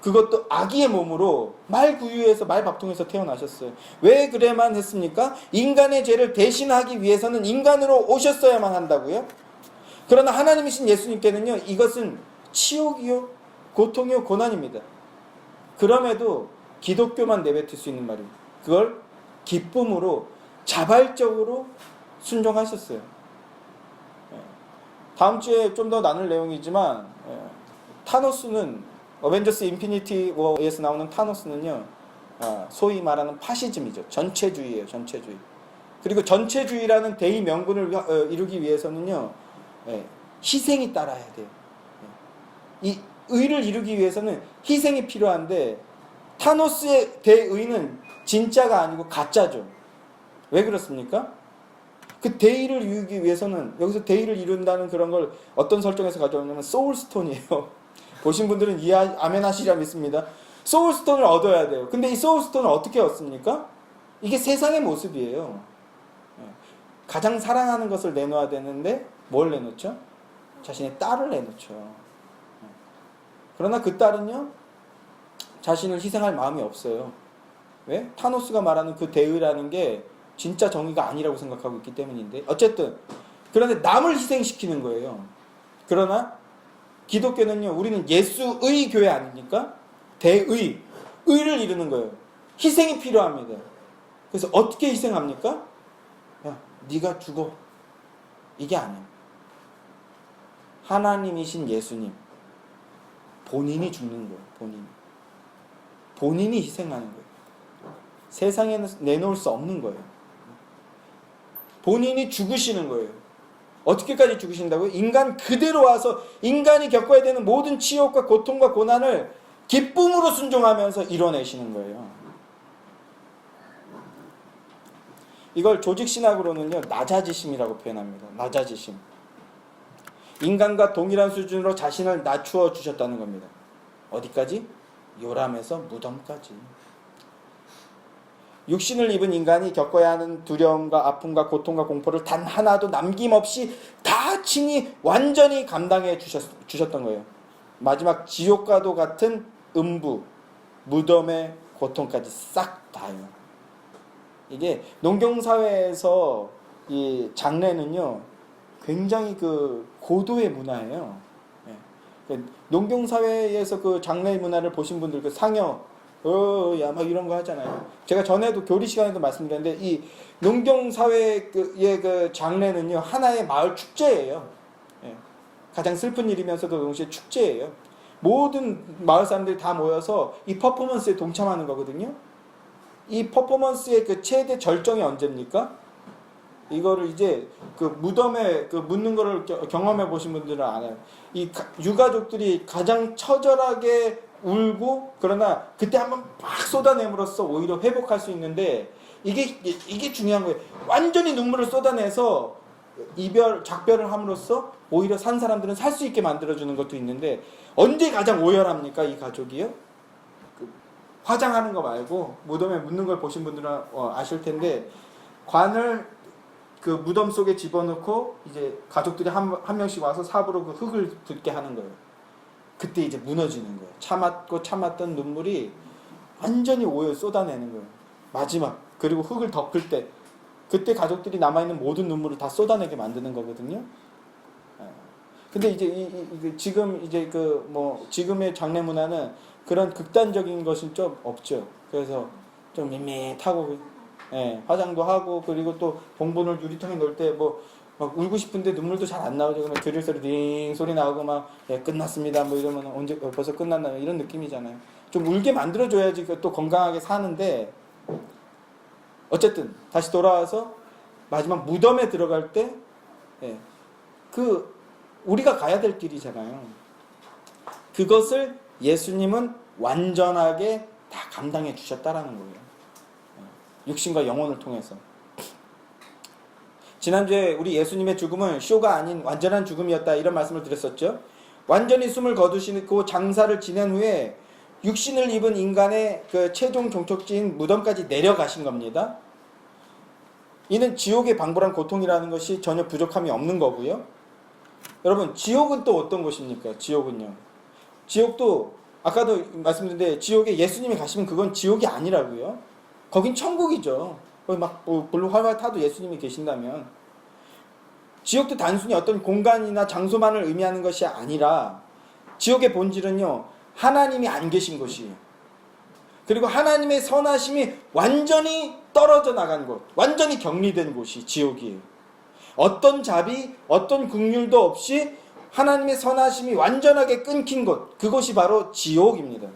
그것도 아기의 몸으로 말구유에서 말밥통에서 태어나셨어요. 왜 그래만 했습니까? 인간의 죄를 대신하기 위해서는 인간으로 오셨어야만 한다고요. 그러나 하나님이신 예수님께는요, 이것은 치욕이요 고통이요 고난입니다. 그럼에도 기독교만 내뱉을 수 있는 말입니다. 그걸 기쁨으로 자발적으로 순종하셨어요. 다음 주에 좀 더 나눌 내용이지만, 타노스는 어벤져스 인피니티 워에서 나오는 타노스는요, 소위 말하는 파시즘이죠. 전체주의예요. 전체주의. 그리고 전체주의라는 대의 명분을 이루기 위해서는요, 희생이 따라야 돼요. 이 의를 이루기 위해서는 희생이 필요한데, 타노스의 대의는 진짜가 아니고 가짜죠. 왜 그렇습니까? 그 대의를 이루기 위해서는, 여기서 대의를 이룬다는 그런 걸 어떤 설정에서 가져오냐면 소울스톤이에요. 보신 분들은 아멘 하시리라 믿습니다. 소울스톤을 얻어야 돼요. 근데 이 소울스톤을 어떻게 얻습니까? 이게 세상의 모습이에요. 가장 사랑하는 것을 내놓아야 되는데 뭘 내놓죠? 자신의 딸을 내놓죠. 그러나 그 딸은요, 자신을 희생할 마음이 없어요. 왜? 타노스가 말하는 그 대의라는 게 진짜 정의가 아니라고 생각하고 있기 때문인데, 어쨌든 그런데 남을 희생시키는 거예요. 그러나 기독교는요, 우리는 예수의 교회 아닙니까? 대의, 의를 이루는 거예요. 희생이 필요합니다. 그래서 어떻게 희생합니까? 야, 네가 죽어. 이게 아니에요. 하나님이신 예수님, 본인이 죽는 거예요. 본인이 희생하는 거예요. 세상에는 내놓을 수 없는 거예요. 본인이 죽으시는 거예요. 어떻게까지 죽으신다고요? 인간 그대로 와서 인간이 겪어야 되는 모든 치욕과 고통과 고난을 기쁨으로 순종하면서 이뤄내시는 거예요. 이걸 조직신학으로는요, 낮아지심이라고 표현합니다. 낮아지심. 인간과 동일한 수준으로 자신을 낮추어 주셨다는 겁니다. 어디까지? 요람에서 무덤까지. 육신을 입은 인간이 겪어야 하는 두려움과 아픔과 고통과 공포를 단 하나도 남김없이 다 친히 완전히 감당해 주셨던 거예요. 마지막 지옥과도 같은 음부, 무덤의 고통까지 싹 다요. 이게 농경사회에서 이 장례는요, 굉장히 그 고도의 문화예요. 농경사회에서 그 장례 문화를 보신 분들, 그 상여, 야, 막 이런 거 하잖아요. 제가 전에도 교리 시간에도 말씀드렸는데, 이 농경사회의 그 장례는요, 하나의 마을 축제예요. 가장 슬픈 일이면서도 동시에 축제예요. 모든 마을 사람들이 다 모여서 이 퍼포먼스에 동참하는 거거든요. 이 퍼포먼스의 그 최대 절정이 언제입니까? 이거를 이제 그 무덤에 그 묻는 거를 경험해 보신 분들은 알아요. 이 유가족들이 가장 처절하게 울고, 그러나 그때 한번 막 쏟아냄으로써 오히려 회복할 수 있는데, 이게 중요한 거예요. 완전히 눈물을 쏟아내서 작별을 함으로써 오히려 산 사람들은 살 수 있게 만들어주는 것도 있는데, 언제 가장 오열합니까? 이 가족이요? 화장하는 거 말고 무덤에 묻는 걸 보신 분들은 아실 텐데, 관을 그 무덤 속에 집어넣고 이제 가족들이 한 명씩 와서 삽으로 그 흙을 붓게 하는 거예요. 그때 이제 무너지는 거예요. 참았던 눈물이 완전히 오열 쏟아내는 거예요. 마지막. 그리고 흙을 덮을 때, 그때 가족들이 남아있는 모든 눈물을 다 쏟아내게 만드는 거거든요. 근데 이제 지금 이제 지금의 장례 문화는 그런 극단적인 것은 좀 없죠. 그래서 좀 밋밋하고, 화장도 하고, 그리고 또 봉분을 유리통에 넣을 때 막 울고 싶은데 눈물도 잘 안 나오죠. 그러면 드릴 소리 링 소리 나오고 막, 끝났습니다. 뭐 이러면 언제 벌써 끝났나 이런 느낌이잖아요. 좀 울게 만들어줘야지 또 건강하게 사는데, 어쨌든 다시 돌아와서 마지막 무덤에 들어갈 때, 우리가 가야 될 길이잖아요. 그것을 예수님은 완전하게 다 감당해 주셨다라는 거예요. 육신과 영혼을 통해서. 지난주에 우리 예수님의 죽음은 쇼가 아닌 완전한 죽음이었다, 이런 말씀을 드렸었죠. 완전히 숨을 거두시고 장사를 지낸 후에 육신을 입은 인간의 그 최종 종착지인 무덤까지 내려가신 겁니다. 이는 지옥의 방불한 고통이라는 것이 전혀 부족함이 없는 거고요. 여러분, 지옥은 또 어떤 곳입니까? 지옥은요. 지옥도 아까도 말씀드렸는데 지옥에 예수님이 가시면 그건 지옥이 아니라고요. 거긴 천국이죠. 거기 막 불로 활활 타도 예수님이 계신다면. 지옥도 단순히 어떤 공간이나 장소만을 의미하는 것이 아니라 지옥의 본질은요, 하나님이 안 계신 곳이에요. 그리고 하나님의 선하심이 완전히 떨어져 나간 곳, 완전히 격리된 곳이 지옥이에요. 어떤 자비, 어떤 긍휼도 없이 하나님의 선하심이 완전하게 끊긴 곳, 그곳이 바로 지옥입니다.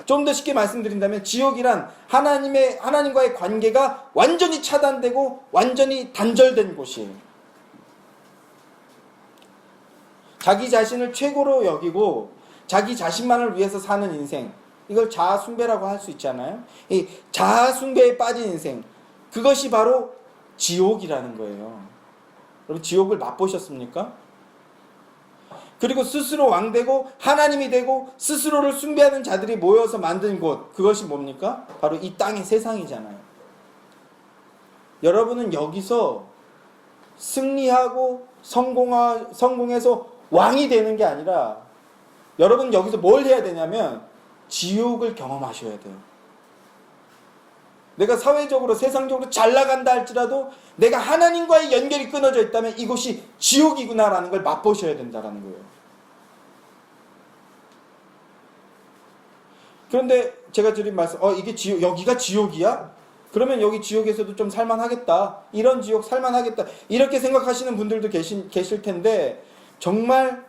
좀 더 쉽게 말씀드린다면 지옥이란 하나님과의 관계가 완전히 차단되고 완전히 단절된 곳이에요. 자기 자신을 최고로 여기고 자기 자신만을 위해서 사는 인생, 이걸 자아숭배라고 할 수 있잖아요. 이 자아숭배에 빠진 인생, 그것이 바로 지옥이라는 거예요. 여러분, 지옥을 맛보셨습니까? 그리고 스스로 왕되고 하나님이 되고 스스로를 숭배하는 자들이 모여서 만든 곳, 그것이 뭡니까? 바로 이 땅의 세상이잖아요. 여러분은 여기서 승리하고 성공해서 왕이 되는 게 아니라 여러분 여기서 뭘 해야 되냐면 지옥을 경험하셔야 돼요. 내가 사회적으로 세상적으로 잘 나간다 할지라도 내가 하나님과의 연결이 끊어져 있다면 이곳이 지옥이구나라는 걸 맛보셔야 된다는 거예요. 그런데 제가 드린 말씀, 이게 여기가 지옥이야? 그러면 여기 지옥에서도 좀 살만하겠다. 이런 지옥 살만하겠다. 이렇게 생각하시는 분들도 계실 텐데 정말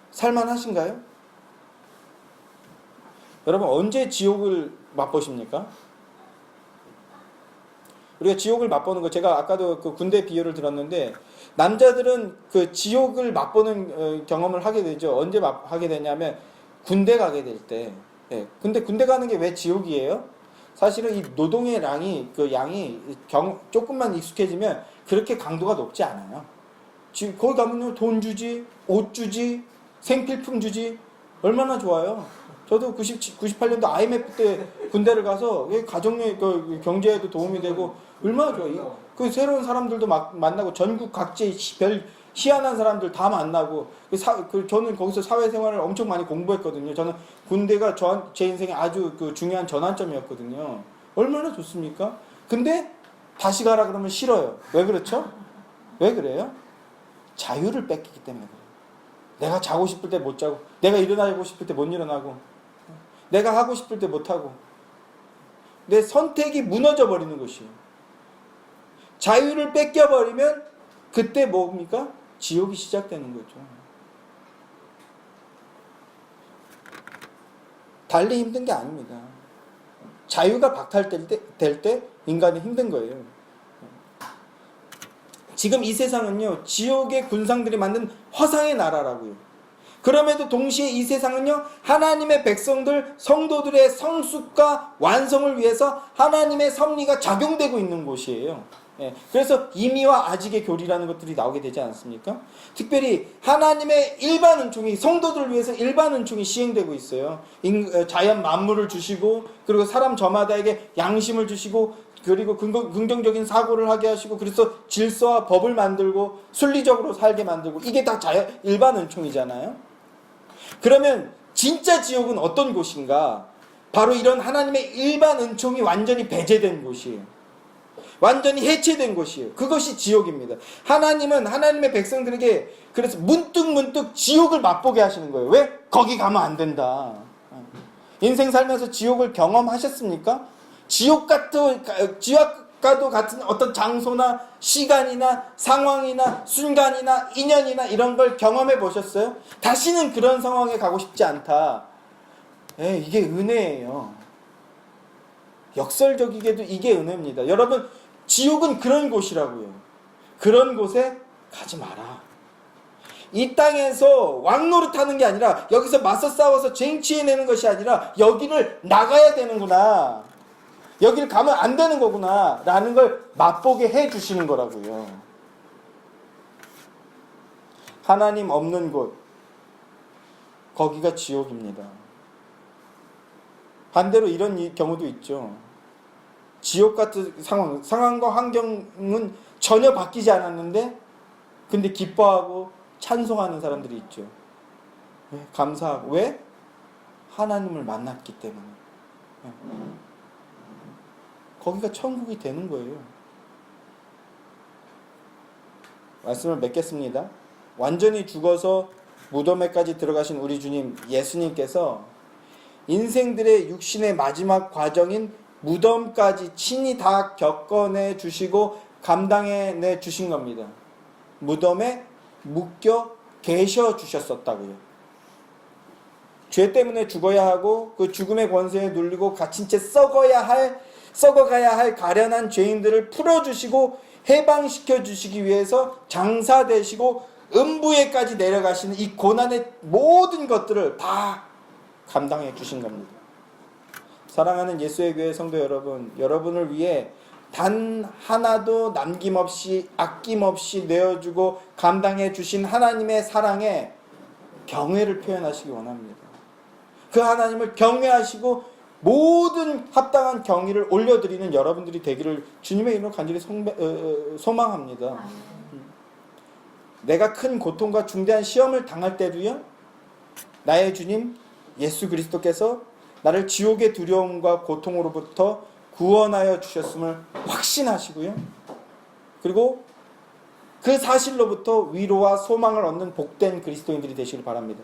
살만하신가요? 여러분, 언제 지옥을 맛보십니까? 우리가 지옥을 맛보는 거, 제가 아까도 그 군대 비유를 들었는데 남자들은 그 지옥을 맛보는 경험을 하게 되죠. 언제 하게 되냐면 군대 가게 될 때. 예. 근데 군대 가는 게 왜 지옥이에요? 사실은 이 노동의 양이 조금만 익숙해지면 그렇게 강도가 높지 않아요. 거기 가면 돈 주지, 옷 주지, 생필품 주지, 얼마나 좋아요. 저도 98년도 IMF 때 군대를 가서 가정의 경제에도 도움이 되고 얼마나 좋아요. 그 새로운 사람들도 만나고 전국 각지의 별 희한한 사람들 다 만나고 저는 거기서 사회생활을 엄청 많이 공부했거든요. 저는 군대가 제 인생에 아주 중요한 전환점이었거든요. 얼마나 좋습니까? 근데 다시 가라 그러면 싫어요. 왜 그렇죠? 왜 그래요? 자유를 뺏기기 때문에 그래요. 내가 자고 싶을 때 못 자고, 내가 일어나고 싶을 때 못 일어나고, 내가 하고 싶을 때 못 하고, 내 선택이 무너져 버리는 것이에요. 자유를 뺏겨버리면 그때 뭡니까? 지옥이 시작되는 거죠. 달리 힘든 게 아닙니다. 자유가 박탈될 때 인간이 힘든 거예요. 지금 이 세상은요, 지옥의 군상들이 만든 허상의 나라라고요. 그럼에도 동시에 이 세상은요, 하나님의 백성들, 성도들의 성숙과 완성을 위해서 하나님의 섭리가 작용되고 있는 곳이에요. 예, 그래서 임의와 아직의 교리라는 것들이 나오게 되지 않습니까? 특별히 하나님의 일반 은총이, 성도들을 위해서 일반 은총이 시행되고 있어요. 자연 만물을 주시고, 그리고 사람 저마다에게 양심을 주시고, 그리고 긍정적인 사고를 하게 하시고, 그래서 질서와 법을 만들고 순리적으로 살게 만들고, 이게 다 일반 은총이잖아요. 그러면 진짜 지옥은 어떤 곳인가? 바로 이런 하나님의 일반 은총이 완전히 배제된 곳이에요. 완전히 해체된 곳이에요. 그것이 지옥입니다. 하나님은 하나님의 백성들에게 그래서 문득 지옥을 맛보게 하시는 거예요. 왜? 거기 가면 안 된다. 인생 살면서 지옥을 경험하셨습니까? 지옥과도 같은 어떤 장소나 시간이나 상황이나 순간이나 인연이나 이런 걸 경험해 보셨어요? 다시는 그런 상황에 가고 싶지 않다. 이게 은혜예요. 역설적이게도 이게 은혜입니다. 여러분, 지옥은 그런 곳이라고요. 그런 곳에 가지 마라. 이 땅에서 왕노릇하는 게 아니라, 여기서 맞서 싸워서 쟁취해내는 것이 아니라 여기를 나가야 되는구나, 여기를 가면 안 되는 거구나 라는 걸 맛보게 해주시는 거라고요. 하나님 없는 곳, 거기가 지옥입니다. 반대로 이런 경우도 있죠. 지옥 같은 상황과 환경은 전혀 바뀌지 않았는데 근데 기뻐하고 찬송하는 사람들이 있죠. 왜? 감사하고. 왜? 하나님을 만났기 때문에. 거기가 천국이 되는 거예요. 말씀을 맺겠습니다. 완전히 죽어서 무덤에까지 들어가신 우리 주님 예수님께서 인생들의 육신의 마지막 과정인 무덤까지 친히 다 겪어내 주시고 감당해내 주신 겁니다. 무덤에 묶여 계셔 주셨었다고요. 죄 때문에 죽어야 하고 그 죽음의 권세에 눌리고 갇힌 채 썩어가야 할 가련한 죄인들을 풀어주시고 해방시켜 주시기 위해서 장사되시고 음부에까지 내려가시는 이 고난의 모든 것들을 다 감당해 주신 겁니다. 사랑하는 예수의 교회 성도 여러분, 여러분을 위해 단 하나도 남김없이 아낌없이 내어주고 감당해 주신 하나님의 사랑에 경외를 표현하시기 원합니다. 그 하나님을 경외하시고 모든 합당한 경의를 올려드리는 여러분들이 되기를 주님의 이름으로 간절히 소망합니다. 내가 큰 고통과 중대한 시험을 당할 때도요, 나의 주님 예수 그리스도께서 나를 지옥의 두려움과 고통으로부터 구원하여 주셨음을 확신하시고요. 그리고 그 사실로부터 위로와 소망을 얻는 복된 그리스도인들이 되시길 바랍니다.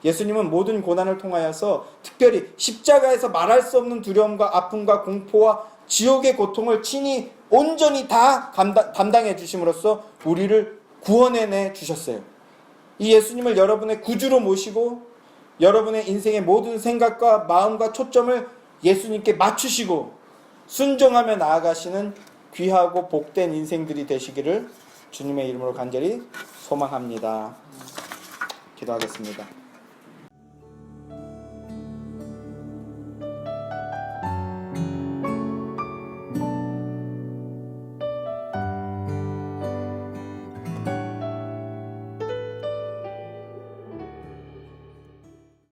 예수님은 모든 고난을 통하여서 특별히 십자가에서 말할 수 없는 두려움과 아픔과 공포와 지옥의 고통을 친히 온전히 다 담당해 주심으로써 우리를 구원해내 주셨어요. 이 예수님을 여러분의 구주로 모시고 여러분의 인생의 모든 생각과 마음과 초점을 예수님께 맞추시고 순종하며 나아가시는 귀하고 복된 인생들이 되시기를 주님의 이름으로 간절히 소망합니다. 기도하겠습니다.